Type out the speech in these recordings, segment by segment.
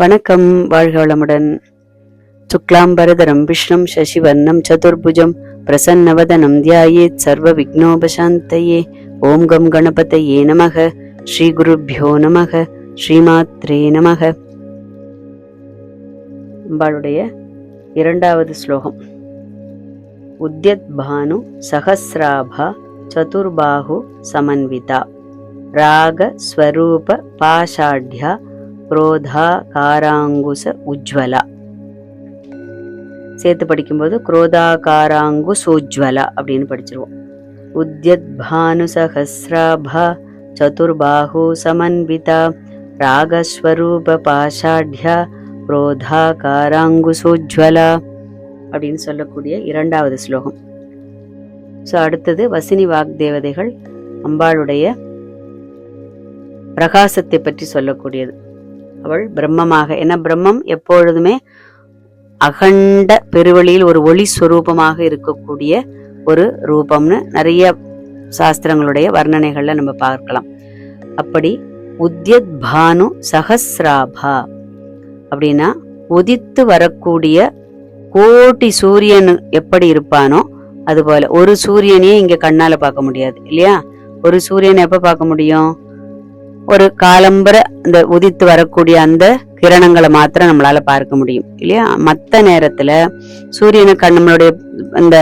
வணக்கம். வாழ்க வளமுடன். சுக்லாம்பரதரம் விஷ்ணும் சசிவர்ணம் சதுர்புஜம் பிரசன்னவதனம் தியாயேத் சர்வ விக்னோபசாந்தயே. ஓம் கம் கணபதயே நமக. ஸ்ரீ குருப்யோ நமக. ஸ்ரீமாத்ரே நமக. அம்பாளுடைய இரண்டாவது ஸ்லோகம். உத்யத் பானு சஹஸ்ராபா சதுர்பாஹு சமன்விதா ராக ஸ்வரூப பாஷாட்யா குரோதா காராங்குச உஜ்வலா. சேர்த்து படிக்கும்போது குரோதாகாராங்குஸ் உஜ்வலா அப்படின்னு படிச்சிருவோம். உத்யத் பானு சஹஸ்ராபா சதுர்பாஹு சமன்விதா ராகஸ்வரூப பாஷாட்யா குரோதாகாராங்குஸ் உஜ்வலா அப்படின்னு சொல்லக்கூடிய இரண்டாவது ஸ்லோகம். ஸோ அடுத்தது வசினி வாக்தேவதைகள் அம்பாளுடைய பிரகாசத்தை பற்றி சொல்லக்கூடியது. அவள் பிரம்மமாக, ஏன்னா பிரம்மம் எப்பொழுதுமே அகண்ட பெருவெளியில் ஒரு ஒளி ஸ்வரூபமாக இருக்கக்கூடிய ஒரு ரூபம்னு நிறைய சாஸ்திரங்களுடைய வர்ணனைகள்ல நம்ம பார்க்கலாம். அப்படி உத்யத் பானு சஹஸ்ராபா அப்படின்னா உதித்து வரக்கூடிய கோட்டி சூரியன் எப்படி இருப்பானோ அதுபோல. ஒரு சூரியனையே இங்க கண்ணால பார்க்க முடியாது இல்லையா? ஒரு சூரியனை எப்ப பார்க்க முடியும்? ஒரு காலம்பர இந்த உதித்து வரக்கூடிய அந்த கிரணங்களை மாத்திரம் நம்மளால பார்க்க முடியும் இல்லையா? மற்ற நேரத்துல சூரியனை நம்மளுடைய இந்த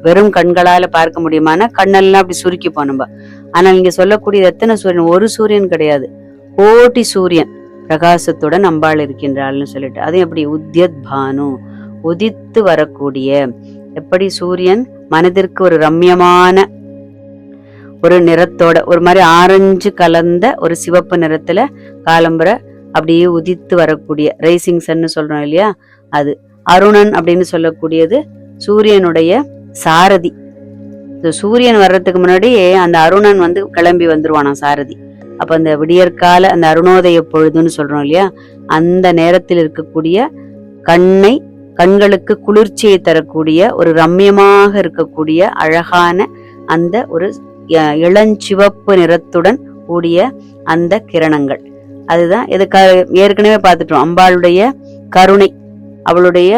வெறும் கண்களால பார்க்க முடியுமானா கண்ணெல்லாம் அப்படி சுருக்கிப்போம் நம்ம. ஆனால் இங்க சொல்லக்கூடியது எத்தனை சூரியன்? ஒரு சூரியன் கிடையாது, கோட்டி சூரியன் பிரகாசத்துடன் அம்பாள் இருக்கின்றாள்னு சொல்லிட்டு. அது எப்படி? உத்யத் பானு, உதித்து வரக்கூடிய. எப்படி சூரியன் மனதிற்கு ஒரு ரம்யமான ஒரு நிறத்தோட, ஒரு மாதிரி ஆரஞ்சு கலந்த ஒரு சிவப்பு நிறத்துல காலம்பர அப்படியே உதித்து வரக்கூடிய ரைசிங் சன்னு சொல்றோம் இல்லையா? அது அருணன் அப்படின்னு சொல்லக்கூடியது சூரியனுடைய சாரதி. சூரியன் வர்றதுக்கு முன்னாடியே அந்த அருணன் கிளம்பி வந்துருவானா சாரதி. அப்ப அந்த விடியற்கால அந்த அருணோதய பொழுதுன்னு சொல்றோம் இல்லையா? அந்த நேரத்தில் இருக்கக்கூடிய கண்களுக்கு குளிர்ச்சியை தரக்கூடிய ஒரு ரம்யமாக இருக்கக்கூடிய அழகான அந்த ஒரு இளஞ்சிவப்பு நிறத்துடன் கூடிய அந்த கிரணங்கள். அதுதான் ஏற்கனவே பார்த்துட்டோம். அம்பாளுடைய கருணை, அவளுடைய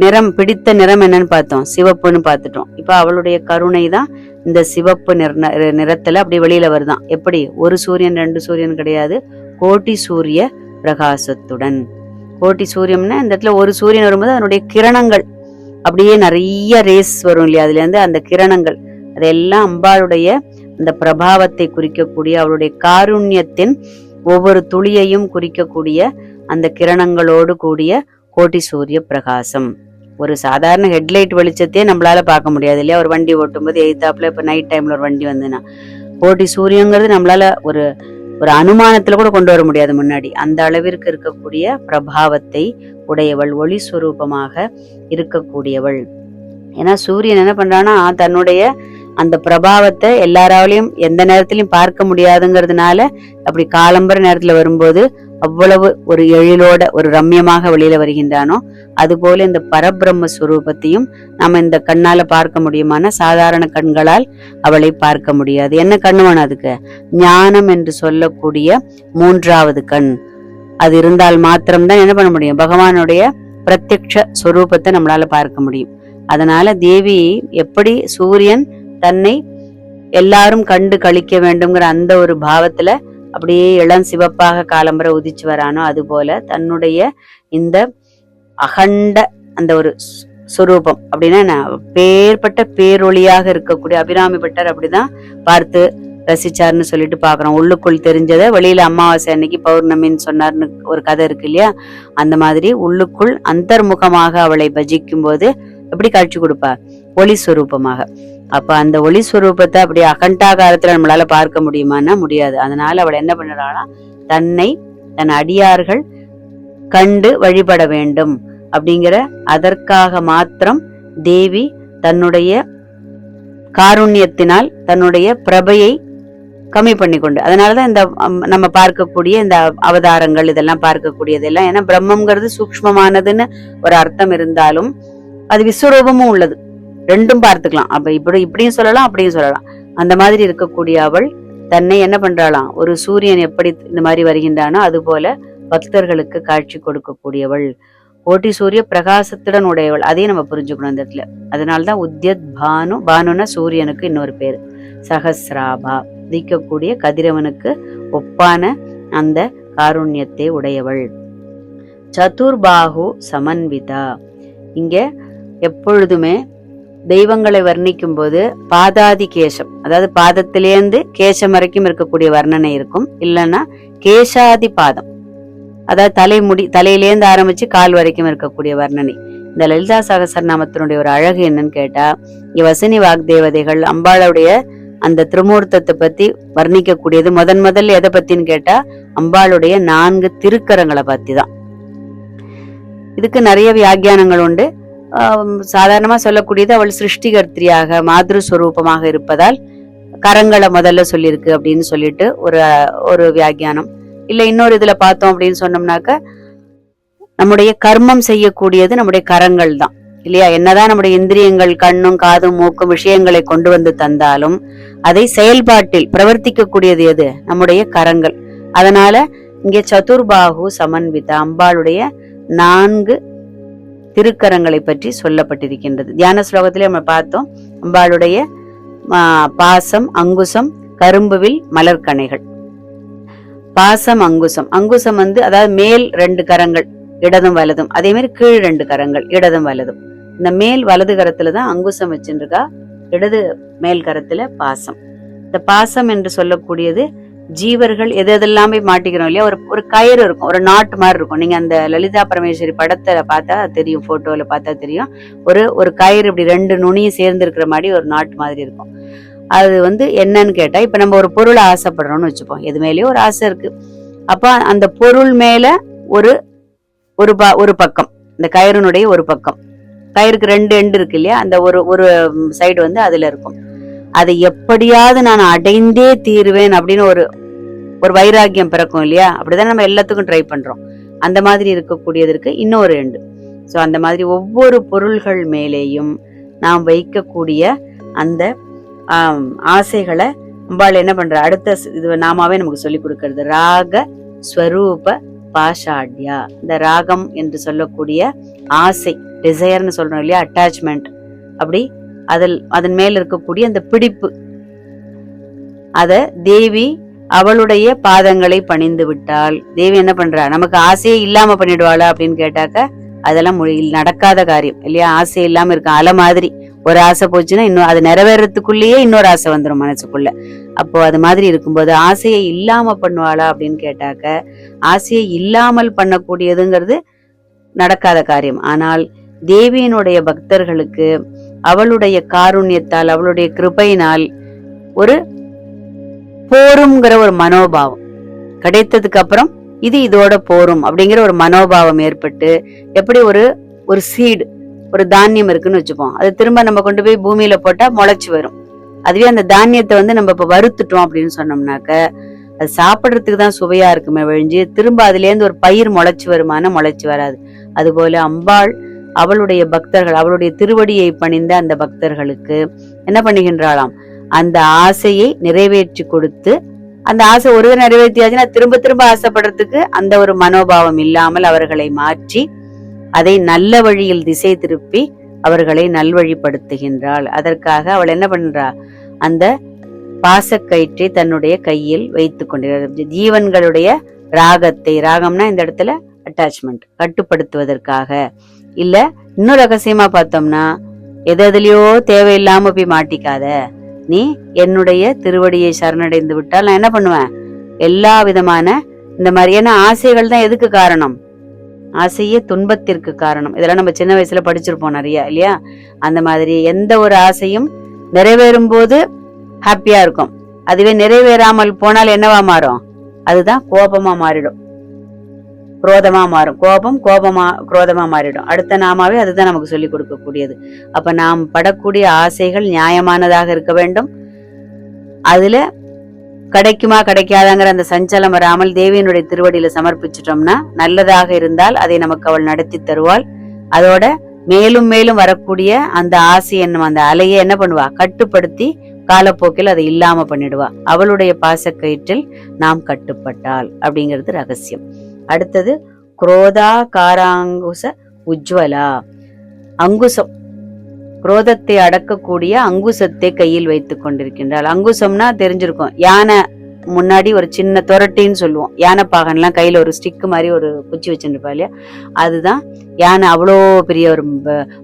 நிறம், பிடித்த நிறம் என்னன்னு பார்த்தோம், சிவப்புன்னு பார்த்துட்டோம். இப்ப அவளுடைய கருணை தான் இந்த சிவப்பு நிறத்துல அப்படி வெளியில வருதான். எப்படி? ஒரு சூரியன் ரெண்டு சூரியன் கிடையாது, கோட்டி சூரிய பிரகாசத்துடன். கோட்டி சூரியம்னா இந்த இடத்துல ஒரு சூரியன் வரும்போது அதனுடைய கிரணங்கள் அப்படியே நிறைய ரேஸ் வரும் இல்லையா? அதுல இருந்து அந்த கிரணங்கள் அதெல்லாம் அம்பாளுடைய அந்த பிரபாவத்தை குறிக்கக்கூடிய, அவளுடைய காருண்யத்தின் ஒவ்வொரு துளியையும் குறிக்கக்கூடிய அந்த கிரணங்களோடு கூடிய கோட்டி சூரிய பிரகாசம். ஒரு சாதாரண ஹெட்லைட் வெளிச்சத்தையே நம்மளால பார்க்க முடியாது இல்லையா? ஒரு வண்டி ஓட்டும் போது எய்தாப்புல இப்ப நைட் டைம்ல ஒரு வண்டி வந்துன்னா கோட்டி சூரியங்கிறது நம்மளால ஒரு அனுமானத்துல கூட கொண்டு வர முடியாது முன்னாடி. அந்த அளவிற்கு இருக்கக்கூடிய பிரபாவத்தை உடையவள், ஒளி ஸ்வரூபமாக இருக்கக்கூடியவள். ஏன்னா சூரியன் என்ன பண்றான்னா தன்னுடைய அந்த பிரபாவத்தை எல்லாராலையும் எந்த நேரத்திலையும் பார்க்க முடியாதுங்கிறதுனால அப்படி காலம்பர நேரத்துல வரும்போது அவ்வளவு ஒரு எழிலோட ஒரு ரம்யமாக வெளியில வருகின்றானோ அதுபோல இந்த பரபிரம்ம ஸ்வரூபத்தையும் நம்ம இந்த கண்ணால பார்க்க முடியுமான சாதாரண கண்களால் அவளை பார்க்க முடியாது. என்ன கண்ணு வேணும் அதுக்கு? ஞானம் என்று சொல்லக்கூடிய மூன்றாவது கண். அது இருந்தால் மாத்திரம்தான் என்ன பண்ண முடியும்? பகவானுடைய பிரத்யக்ஷ ஸ்வரூபத்தை நம்மளால பார்க்க முடியும். அதனால தேவி எப்படி சூரியன் தன்னை எல்லாரும் கண்டு கழிக்க வேண்டும்ங்கிற அந்த ஒரு பாவத்துல அப்படியே இளம் சிவப்பாக காலம்பர உதிச்சு வரானோ அதுபோல தன்னுடைய இந்த அகண்ட அந்த ஒரு சுரூபம் அப்படின்னா பேர்பட்ட பேரொளியாக இருக்கக்கூடிய அபிராமி பட்டர் அப்படிதான் பார்த்து ரசிச்சார்னு சொல்லிட்டு பாக்குறோம். உள்ளுக்குள் தெரிஞ்சதை வெளியில அமாவாசை அன்னைக்கு பௌர்ணமின்னு சொன்னார்னு ஒரு கதை இருக்கு இல்லையா? அந்த மாதிரி உள்ளுக்குள் அந்தர்முகமாக அவளை பஜிக்கும் போது எப்படி காட்சி கொடுப்பா? ஒளி ஸ்வரூபமாக. அப்ப அந்த ஒளி ஸ்வரூபத்தை அப்படி அகண்டாகாரத்துல நம்மளால பார்க்க முடியுமான்னா முடியாது. அதனால அவள் என்ன பண்றாளா? தன் அடியார்கள் கண்டு வழிபட வேண்டும் அப்படிங்கிற அதற்காக மாத்திரம் தேவி தன்னுடைய காருண்யத்தினால் தன்னுடைய பிரபையை கம்மி பண்ணி கொண்டு, அதனாலதான் இந்த நம்ம பார்க்கக்கூடிய இந்த அவதாரங்கள் இதெல்லாம் பார்க்கக்கூடியதெல்லாம். ஏன்னா பிரம்மங்கிறது சூக்ஷ்மமானதுன்னு ஒரு அர்த்தம் இருந்தாலும் அது விஸ்வரூபமும் உள்ளது, ரெண்டும் பார்த்துக்கலாம். அப்ப இப்படியும் சொல்லலாம் அப்படியும் சொல்லலாம். அந்த மாதிரி இருக்கக்கூடிய அவள் தன்னை என்ன பண்றாளாம்? ஒரு சூரியன் எப்படி இந்த மாதிரி வருகின்றானோ அது போல பக்தர்களுக்கு காட்சி கொடுக்கக்கூடியவள், கோட்டி சூரிய பிரகாசத்துடன் உடையவள். அதையும் நம்ம புரிஞ்சுக்கணும் இந்த இடத்துல. அதனால்தான் உத்யத் பானு, பானுனா சூரியனுக்கு இன்னொரு பேரு, சஹஸ்ராபா உதிக்கக்கூடிய கதிரவனுக்கு ஒப்பான அந்த காருண்யத்தை உடையவள். சதுர்பாகு சமன்விதா. இங்க எப்பொழுதுமே தெய்வங்களை வர்ணிக்கும் போது பாதாதி கேசம், அதாவது பாதத்திலேருந்து கேசம் வரைக்கும் இருக்கக்கூடிய வர்ணனை இருக்கும். இல்லைன்னா கேசாதி பாதம், அதாவது தலையிலேருந்து ஆரம்பிச்சு கால் வரைக்கும் இருக்கக்கூடிய வர்ணனை. இந்த லலிதா சகஸ்ரநாமத்தினுடைய ஒரு அழகு என்னன்னு கேட்டா, இங்க வசினி வாக்தேவதைகள் அம்பாளுடைய அந்த திருமூர்த்தத்தை பத்தி வர்ணிக்கக்கூடியது முதல்ல எதை பத்தின்னு கேட்டா, அம்பாளுடைய 4 திருக்கரங்களை பத்தி தான். இதுக்கு நிறைய வியாக்கியானங்கள் உண்டு. சாதாரணமா சொல்லக்கூடியது, அவள் சிருஷ்டிகர்த்தியாக மாத்ருஸ்வரூபமாக இருப்பதால் கரங்களை முதல்ல சொல்லியிருக்கு அப்படின்னு சொல்லிட்டு ஒரு வியாக்கியானம். இல்ல இன்னொரு இதுல பார்த்தோம் அப்படின்னு சொன்னோம்னாக்க, நம்முடைய கர்மம் செய்யக்கூடியது நம்முடைய கரங்கள் தான் இல்லையா. என்னதான் நம்முடைய இந்திரியங்கள் கண்ணும் காதும் மூக்கும் விஷயங்களை கொண்டு வந்து தந்தாலும் அதை செயல்பாட்டில் பிரவர்த்திக்க கூடியது எது? நம்முடைய கரங்கள். அதனால இங்கே சதுர்பாகு சமன்விதா, அம்பாளுடைய 4 திருக்கரங்களை பற்றி சொல்லப்பட்டிருக்கின்றது. தியான ஸ்லோகத்திலே நம்ம பார்த்தோம், அம்பாளுடைய பாசம், அங்குசம், கரும்புவில் மலர்கணைகள். பாசம், அங்குசம். அங்குசம் அதாவது மேல் 2 கரங்கள் இடதும் வலதும், அதே மாதிரி கீழ் 2 கரங்கள் இடதும் வலதும். இந்த மேல் வலது கரத்துலதான் அங்குசம் வச்சுருக்கா, இடது மேல் கரத்துல பாசம். இந்த பாசம் என்று சொல்லக்கூடியது ஜீவர்கள் எதெல்லாமே மாட்டிக்கிறோம் இல்லையா. ஒரு கயிறு இருக்கும், ஒரு நாட்டு மாதிரி இருக்கும். நீங்க அந்த லலிதா பரமேஸ்வரி படத்துல பார்த்தா தெரியும், போட்டோல பார்த்தா தெரியும். ஒரு கயிறு இப்படி 2 நுனியும் சேர்ந்து இருக்கிற மாதிரி ஒரு நாட்டு மாதிரி இருக்கும். அது என்னன்னு கேட்டா, இப்ப நம்ம ஒரு பொருளை ஆசைப்படுறோம்னு வச்சுப்போம், எது மேலேயும் ஒரு ஆசை இருக்கு. அப்ப அந்த பொருள் மேல ஒரு பக்கம், இந்த கயிறுனுடைய ஒரு பக்கம், கயிறுக்கு 2 எண்டு இருக்கு இல்லையா, அந்த ஒரு சைடு அதுல இருக்கும். அதை எப்படியாவது நான் அடைந்தே தீருவேன் அப்படின்னு ஒரு வைராக்கியம் பிறக்கும் இல்லையா. அப்படிதான் நம்ம எல்லாத்துக்கும் ட்ரை பண்றோம். அந்த மாதிரி இருக்கக்கூடியதற்கு இன்னொரு எண்டு. சோ அந்த மாதிரி ஒவ்வொரு பொருள்கள் மேலேயும் நாம் வைக்கக்கூடிய அந்த ஆசைகளை அம்பாள் என்ன பண்ற, அடுத்த இது நாமாவே நமக்கு சொல்லி கொடுக்கறது, ராக ஸ்வரூப பாஷாட்யா. இந்த ராகம் என்று சொல்லக்கூடிய ஆசை, டிசையர்னு சொல்றோம் இல்லையா, அட்டாச்மெண்ட், அப்படி அதன் மேல இருக்கக்கூடிய அந்த பிடிப்பு, அத தேவி அவளுடைய பாதங்களை பணிந்து விட்டால் தேவி என்ன பண்றா, நமக்கு ஆசையே இல்லாம பண்ணிடுவாளா அப்படின்னு கேட்டாக்க அதெல்லாம் நடக்காத காரியம் இல்லையா. ஆசை இல்லாம இருக்க அலை மாதிரி, ஒரு ஆசை போச்சுன்னா இன்னும் அது நிறைவேறதுக்குள்ளேயே இன்னொரு ஆசை வந்துடும் மனசுக்குள்ள. அப்போ அது மாதிரி இருக்கும்போது ஆசையை இல்லாம பண்ணுவாளா அப்படின்னு கேட்டாக்க, ஆசையை இல்லாமல் பண்ணக்கூடியதுங்கிறது நடக்காத காரியம். ஆனால் தேவியினுடைய பக்தர்களுக்கு அவளுடைய காருண்யத்தால், அவளுடைய கிருபையினால் ஒரு போரும்ங்கிற ஒரு மனோபாவம் கிடைத்ததுக்கு அப்புறம் இதோட போரும் அப்படிங்கிற ஒரு மனோபாவம் ஏற்பட்டு, எப்படி ஒரு சீடு, ஒரு தானியம் இருக்குன்னு வச்சுப்போம், அது திரும்ப நம்ம கொண்டு போய் பூமியில போட்டா முளைச்சு வரும். அதுவே அந்த தானியத்தை நம்ம இப்ப வறுத்துட்டோம் அப்படின்னு சொன்னோம்னாக்க அது சாப்பிடறதுக்கு தான் சுவையா இருக்குமே ஒழிஞ்சு திரும்ப அதுல இருந்து ஒரு பயிர் முளைச்சு வருமான முளைச்சு வராது. அதுபோல அம்பாள் அவளுடைய பக்தர்கள், அவளுடைய திருவடியை பணிந்த அந்த பக்தர்களுக்கு என்ன பண்ணுகின்றாளாம், அந்த ஆசையை நிறைவேற்றி கொடுத்து, அந்த ஆசை ஒரு நிறைவேற்றியாச்சுன்னா திரும்ப திரும்ப ஆசைப்படுறதுக்கு அந்த ஒரு மனோபாவம் இல்லாமல் அவர்களை மாற்றி அதை நல்ல வழியில் திசை திருப்பி அவர்களை நல்வழிப்படுத்துகின்றாள். அதற்காக அவள் என்ன பண்றா, அந்த பாசக்கயிற்றை தன்னுடைய கையில் வைத்துக் கொண்டிருக்கிறார். ஜீவன்களுடைய ராகத்தை, ராகம்னா இந்த இடத்துல அட்டாச்மெண்ட், கட்டுப்படுத்துவதற்காக. இல்ல இன்னும் ரகசியமா பார்த்தோம்னா, எதுலயோ தேவையில்லாம போய் மாட்டிக்காத, நீ என்னுடைய திருவடியை சரணடைந்து விட்டால் நான் என்ன பண்ணுவேன், எல்லா விதமான இந்த மாதிரியான ஆசைகள் தான் எதுக்கு காரணம், ஆசையே துன்பத்திற்கு காரணம். இதெல்லாம் நம்ம சின்ன வயசுல படிச்சிருப்போம் நிறைய இல்லையா. அந்த மாதிரி எந்த ஒரு ஆசையும் நிறைவேறும் போது ஹாப்பியா இருக்கும், அதுவே நிறைவேறாமல் போனால் என்னவா மாறும், அதுதான் கோபமா மாறிடும், குரோதமா மாறும். குரோதமா மாறிடும். அடுத்த நாமாவே அதுதான் நமக்கு சொல்லி கொடுக்கக்கூடியது. அப்ப நாம் படக்கூடிய ஆசைகள் நியாயமானதாக இருக்க வேண்டும். அதுல கிடைக்குமா கிடைக்காதாங்கிற அந்த சஞ்சலம் வராமல் தேவியினுடைய திருவடியில சமர்ப்பிச்சிட்டோம்னா, நல்லதாக இருந்தால் அதை நமக்கு அவள் நடத்தி தருவாள். அதோட மேலும் மேலும் வரக்கூடிய அந்த ஆசை என்னும் அந்த அலையை என்ன பண்ணுவா, கட்டுப்படுத்தி காலப்போக்கில் அதை இல்லாம பண்ணிடுவா. அவளுடைய பாசக்கயிற்றில் நாம் கட்டுப்பட்டாள் அப்படிங்கிறது ரகசியம். அடுத்தது குரோதாகாராங்குச உஜ்வலா, அங்குசம், குரோதத்தை அடக்கக்கூடிய அங்குசத்தை கையில் வைத்துக் கொண்டிருக்கின்றாள். அங்குசம்னா தெரிஞ்சிருக்கும், யானை முன்னாடி ஒரு சின்ன தொரட்டின்னு சொல்லுவோம். யானை பாகன்லாம் கையில ஒரு ஸ்டிக்கு மாதிரி ஒரு குச்சி வச்சுருப்பா இல்லையா, அதுதான் யானை. அவ்வளோ பெரிய ஒரு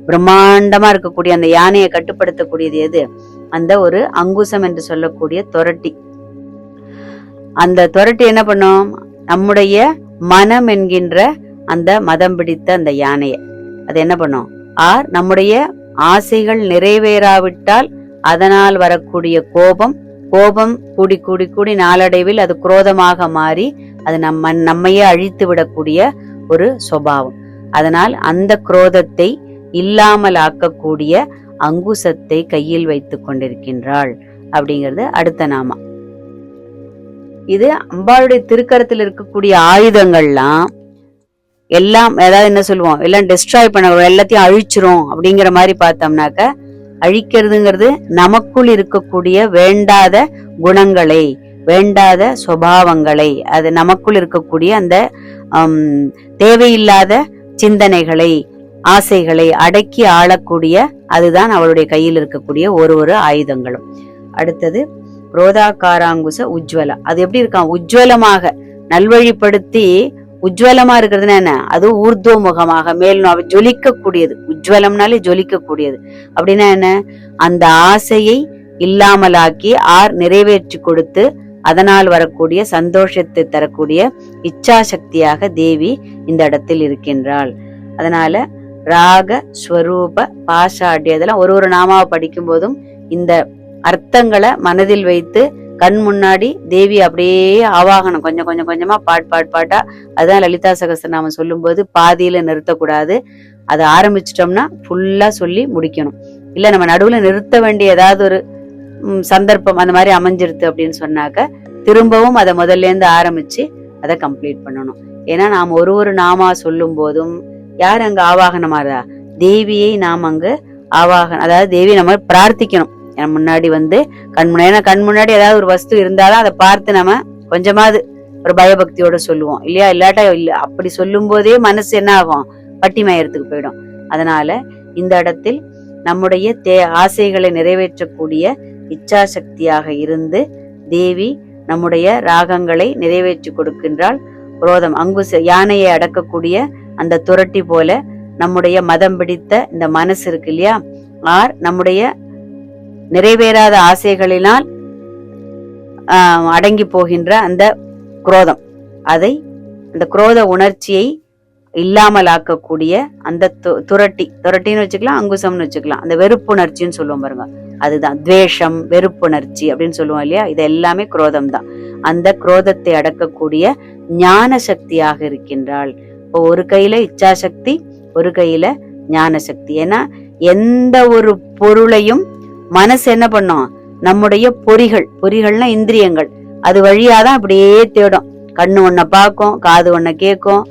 பிரம்மாண்டமா இருக்கக்கூடிய அந்த யானையை கட்டுப்படுத்தக்கூடியது எது? அந்த ஒரு அங்குசம் என்று சொல்லக்கூடிய தொரட்டி. அந்த தொரட்டி என்ன பண்ணும்? நம்முடைய மனம் என்கின்ற அந்த மதம் பிடித்த அந்த யானையை அது என்ன பண்ணும்? நம்முடைய ஆசைகள் நிறைவேறாவிட்டால் அதனால் வரக்கூடிய கோபம் கூடி கூடி கூடி நாளடைவில் அது குரோதமாக மாறி அது நம்மையே அழித்து விடக்கூடிய ஒரு சுபாவம். அதனால் அந்த குரோதத்தை இல்லாமல் ஆக்கக்கூடிய அங்குசத்தை கையில் வைத்துக் கொண்டிருக்கின்றாள் அப்படிங்கிறது அடுத்த நாமா. இது அம்பாளுடைய திருக்கரத்தில் இருக்கக்கூடிய ஆயுதங்கள்லாம் எல்லாம் ஏதாவது என்ன சொல்லுவோம், எல்லாம் டெஸ்ட்ராய் பண்ண, எல்லாத்தையும் அழிச்சிரும் அப்படிங்கிற மாதிரி பார்த்தோம்னாக்க, அழிக்கிறதுங்கிறது நமக்குள் இருக்கக்கூடிய வேண்டாத குணங்களை, வேண்டாத சுபாவங்களை, அது நமக்குள் இருக்கக்கூடிய அந்த தேவையில்லாத சிந்தனைகளை, ஆசைகளை அடக்கி ஆளக்கூடிய அதுதான் அவளுடைய கையில் இருக்கக்கூடிய ஒரு ஆயுதங்களும். அடுத்தது குரோதாகாராங்குச உஜ்வலா, அது எப்படி இருக்கான்? உஜ்வலமாக நல்வழிப்படுத்தி உஜ்வலமா இருக்கிறதுனா என்ன? அது ஊர்துவமுகமாக மேலும் ஜொலிக்கக்கூடியது. உஜ்வலம்னாலே ஜொலிக்கக்கூடியது. அப்படின்னா என்ன? அந்த ஆசையை இல்லாமலாக்கி நிறைவேற்றி கொடுத்து அதனால் வரக்கூடிய சந்தோஷத்தை தரக்கூடிய இச்சா சக்தியாக தேவி இந்த இடத்தில் இருக்கின்றாள். அதனால ராக ஸ்வரூப பாஷாட்ய இதெல்லாம் ஒரு நாமாவை படிக்கும் போதும் இந்த அர்த்தங்களை மனதில் வைத்து கண் முன்னாடி தேவி அப்படியே ஆவாகனம் கொஞ்சம் கொஞ்சம் கொஞ்சமா பாட்டா. அதுதான் லலிதா சகஸ்ரநாமம் சொல்லும் போது பாதியில நிறுத்தக்கூடாது. அதை ஆரம்பிச்சிட்டோம்னா ஃபுல்லா சொல்லி முடிக்கணும். இல்ல நம்ம நடுவுல நிறுத்த வேண்டிய ஏதாவது ஒரு சந்தர்ப்பம் அந்த மாதிரி அமைஞ்சிருது அப்படின்னு சொன்னாக்க திரும்பவும் அதை முதல்ல இருந்து ஆரம்பிச்சு அதை கம்ப்ளீட் பண்ணணும். ஏன்னா நாம் ஒரு நாமா சொல்லும் போதும் யார் அங்க ஆவாகனமாறா? தேவியை நாம் அங்கு அதாவது தேவி நம்ம பிரார்த்திக்கணும். முன்னாடி கண் முன்னாடி ஏதாவது ஒரு வஸ்து இருந்தாலும் அதை பார்த்து நம்ம கொஞ்சமாவது ஒரு பயபக்தியோட சொல்லுவோம் இல்லையா? இல்லாட்டா இல்ல, அப்படி சொல்லும் போதே மனசு என்ன ஆகும்? பட்டிமயத்துக்கு போயிடும். அதனால இந்த இடத்தில் நம்முடைய ஆசைகளை நிறைவேற்றக்கூடிய இச்சா சக்தியாக இருந்து தேவி நம்முடைய ராகங்களை நிறைவேற்றி கொடுக்கின்றாள். குரோதம் அங்குச யானையை அடக்கக்கூடிய அந்த துரட்டி போல நம்முடைய மதம் பிடித்த இந்த மனசு இருக்கு இல்லையா, நம்முடைய நிறைவேறாத ஆசைகளினால் அடங்கி போகின்ற அந்த குரோதம், அந்த குரோத உணர்ச்சியை இல்லாமல் ஆக்கக்கூடிய அந்த துரட்டின்னு வச்சுக்கலாம், அங்குசம்னு வச்சுக்கலாம். அந்த வெறுப்புணர்ச்சின்னு சொல்லுவோம் பாருங்க, அதுதான் துவேஷம், வெறுப்புணர்ச்சி அப்படின்னு சொல்லுவோம் இல்லையா? இது எல்லாமே குரோதம் தான். அந்த குரோதத்தை அடக்கக்கூடிய ஞான சக்தியாக இருக்கின்றாள். இப்போ ஒரு கையில இச்சா சக்தி, ஒரு கையில ஞான சக்தி. ஏன்னா எந்த ஒரு பொருளையும் மனசு என்ன பண்ணும்? நம்முடைய பொறிகள்னா இந்திரியங்கள், அது வழியாதான் அப்படியே தேடும். கண்ணு ஒன்ன பார்க்கும், காது ஒன்ன கேட்கும்,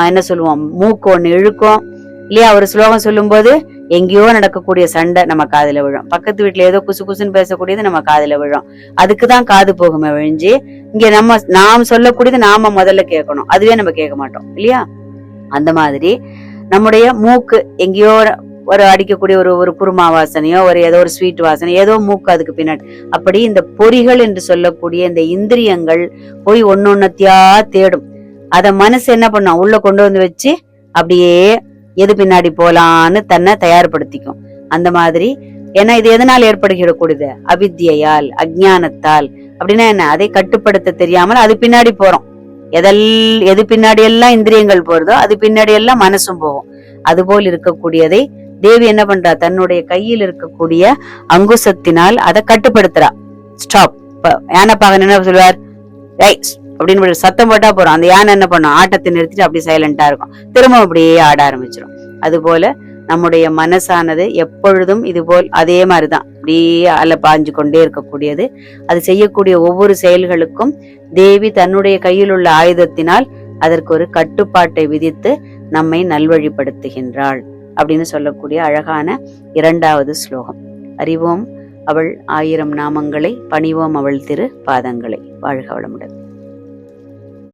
என்ன சொல்லுவோம், மூக்கு ஒண்ணு இழுக்கும் இல்லையா? ஒரு ஸ்லோகம் சொல்லும் போது எங்கேயோ நடக்கக்கூடிய சண்டை நம்ம காதுல விழும், பக்கத்து வீட்டுல ஏதோ குசு குசுன்னு பேசக்கூடியது நம்ம காதுல விழும். அதுக்குதான் காது போகுமே விழிஞ்சு இங்க நாம் சொல்லக்கூடியது நாம முதல்ல கேட்கணும், அதுவே நம்ம கேட்க மாட்டோம் இல்லையா? அந்த மாதிரி நம்முடைய மூக்கு எங்கேயோ ஒரு அடிக்கக்கூடிய ஒரு குருமா வாசனையோ ஏதோ ஒரு ஸ்வீட் வாசனை, ஏதோ மூக்கு அதுக்கு பின்னாடி. அப்படி இந்த பொறிகள் என்று சொல்லக்கூடிய இந்த இந்திரியங்கள் போய் ஒன்னொன்னத்தியா தேடும். அத மனசு என்ன பண்ணும்? உள்ள கொண்டு வந்து வச்சு அப்படியே எது பின்னாடி போலான்னு தன்னை தயார்படுத்திக்கும். அந்த மாதிரி ஏன்னா இது எதனால் ஏற்படுகிறக்கூடியது? அவித்யால், அஜ்ஞானத்தால். அப்படின்னா என்ன? அதை கட்டுப்படுத்த தெரியாமல் அது பின்னாடி போறோம். எது பின்னாடி எல்லாம் இந்திரியங்கள் போறதோ அது பின்னாடி எல்லாம் மனசும் போகும். அதுபோல் இருக்கக்கூடியதை தேவி என்ன பண்றா? தன்னுடைய கையில் இருக்கக்கூடிய அங்குசத்தினால் அதை கட்டுப்படுத்துறா. ஸ்டாப். யானைப்பாகன் என்ன சொல்லுவார்? அப்படின்னு சத்தம் போட்டா போறோம், அந்த யானை என்ன பண்ணும்? ஆட்டத்தை நிறுத்திட்டு அப்படியே சைலண்டா இருக்கும், திரும்ப அப்படியே ஆட ஆரம்பிச்சிடும். அதுபோல நம்முடைய மனசானது எப்பொழுதும் இதுபோல் அதே மாதிரிதான் அப்படியே பாஞ்சு கொண்டே இருக்கக்கூடியது. அது செய்யக்கூடிய ஒவ்வொரு செயல்களுக்கும் தேவி தன்னுடைய கையில் உள்ள ஆயுதத்தினால் அதற்கு ஒரு கட்டுப்பாட்டை விதித்து நம்மை நல்வழிப்படுத்துகின்றாள் அப்படின்னு சொல்லக்கூடிய அழகான 2வது ஸ்லோகம். அறிவோம் அவள் 1000 நாமங்களை, பணிவோம் அவள் திரு பாதங்களை. வாழ்க வளமுடன்.